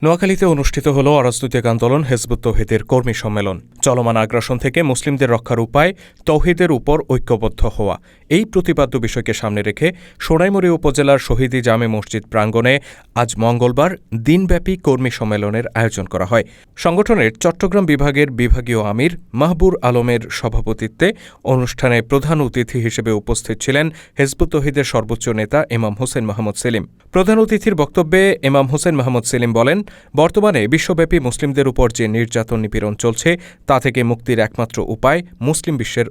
নোয়াখালীতে অনুষ্ঠিত হল অরাজনৈতিক আন্দোলন হিজবুত তৌহিদের কর্মী সম্মেলন। চলমান আগ্রাসন থেকে মুসলিমদের রক্ষার উপায় তৌহিদের উপর ঐক্যবদ্ধ হওয়া, এই প্রতিপাদ্য বিষয়কে সামনে রেখে সোনাইমুড়ি উপজেলার শহীদি জামে মসজিদ প্রাঙ্গণে আজ মঙ্গলবার দিনব্যাপী কর্মী সম্মেলনের আয়োজন করা হয়। সংগঠনের চট্টগ্রাম বিভাগের বিভাগীয় আমির মাহবুর আলমের সভাপতিত্বে অনুষ্ঠানে প্রধান অতিথি হিসেবে উপস্থিত ছিলেন হিজবুত তৌহিদের সর্বোচ্চ নেতা ইমাম হোসেন মাহমুদ সেলিম। প্রধান অতিথির বক্তব্যে ইমাম হোসেন মাহমুদ সেলিম বলেন, বর্তমানে বিশ্বব্যাপী মুসলিমদের উপর যে নির্যাতন নিপীড়ন চলছে তা থেকে মুক্তির একমাত্র উপায় মুসলিম বিশ্বের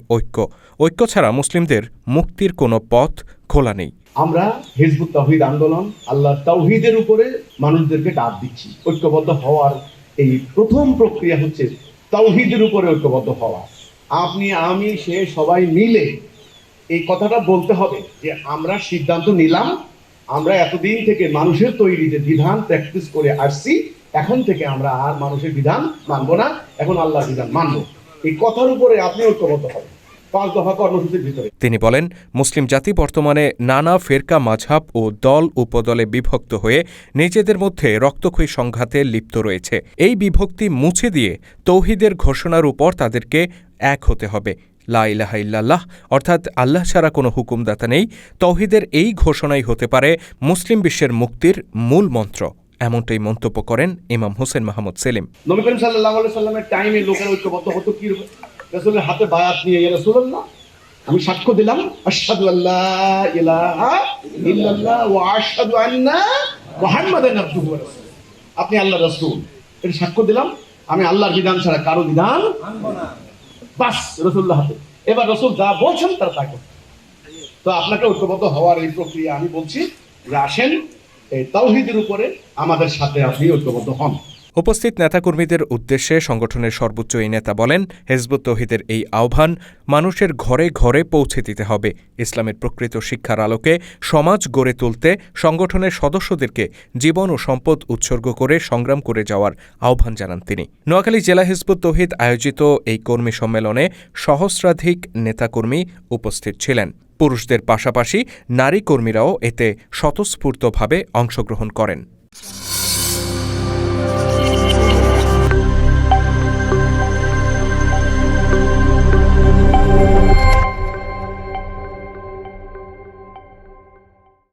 ঐক্য ছাড়া মুসলিমদের মুক্তির কোনো পথ খোলা নেই। আমরা হিজবুত তৌহিদ আন্দোলন আল্লাহ তাওহীদের উপরে মানুষদেরকে ডাক দিচ্ছি। ঐক্যবদ্ধ হওয়ার এই প্রথম প্রক্রিয়া হচ্ছে তাওহীদের উপরে ঐক্যবদ্ধ হওয়া। আপনি, আমি, সে সবাই মিলে এই কথাটা বলতে হবে যে আমরা সিদ্ধান্ত নিলাম, আমরা এতদিন থেকে মানুষের তৈরি যে বিধান প্র্যাকটিস করে আসছি, এখন থেকে আমরা আর মানুষের বিধান মানব না, এখন আল্লাহর বিধান মানব। এই কথার উপরে আপনি ঐক্যবদ্ধ হবেন 5 দফা কর্মসূচির ভিতরে। তিনি বলেন, মুসলিম জাতি বর্তমানে নানা ফেরকা মাযহাব ও দল উপদলে বিভক্ত হয়ে নিজেদের মধ্যে রক্তক্ষয়ী সংঘাতে লিপ্ত রয়েছে। এই বিভক্তি মুছে দিয়ে তৌহিদের ঘোষণার উপর তাদেরকে এক হতে হবে। লা ইলাহা ইল্লাল্লাহ অর্থাৎ আল্লাহ ছাড়া কোনো হুকুমদাতা নেই। তৌহিদের এই ঘোষণাই হতে পারে মুসলিম বিশ্বের মুক্তির মূল মন্ত্র, এমনটাই মন্তব্য করেন ইমাম হোসেন মাহমুদ সেলিম। নবী করিম সাল্লাল্লাহু আলাইহি সাল্লামের টাইমে লোকের ঐক্যবদ্ধ হতো কি? রাসূলের হাতে বায়াত নিয়ে, ইয়া রাসূলুল্লাহ আমি সাক্ষ্য দিলাম আশহাদু আল্লা ইলাহা ইল্লাল্লাহ ওয়া আশহাদু আন্না মুহাম্মাদান আবদুহু ওয়া রাসূলুহু। আপনি আল্লাহর রাসূল, এটা সাক্ষ্য দিলাম, আমি আল্লাহর বিধান ছাড়া কারো বিধান মানব না। বাস, রাসূলুল্লাহ হাতে। এবার রাসূল যা বলছেন তার তাই করতে। তো আপনাকে ঐক্যবদ্ধ হওয়ার এই প্রক্রিয়া আমি বলছি যে আসেন এই তাওহীদের উপরে আমাদের সাথে আপনি ঐক্যবদ্ধ হন। উপস্থিত নেতাকর্মীদের উদ্দেশ্যে সংগঠনের সর্বোচ্চ এই নেতা বলেন, হিজবুত তৌহিদের এই আহ্বান মানুষের ঘরে ঘরে পৌঁছে দিতে হবে। ইসলামের প্রকৃত শিক্ষার আলোকে সমাজ গড়ে তুলতে সংগঠনের সদস্যদেরকে জীবন ও সম্পদ উৎসর্গ করে সংগ্রাম করে যাওয়ার আহ্বান জানান তিনি। নোয়াখালী জেলা হিজবুত তৌহিদ আয়োজিত এই কর্মী সম্মেলনে সহস্রাধিক নেতাকর্মী উপস্থিত ছিলেন। পুরুষদের পাশাপাশি নারী কর্মীরাও এতে স্বতঃস্ফূর্তভাবে অংশগ্রহণ করেন।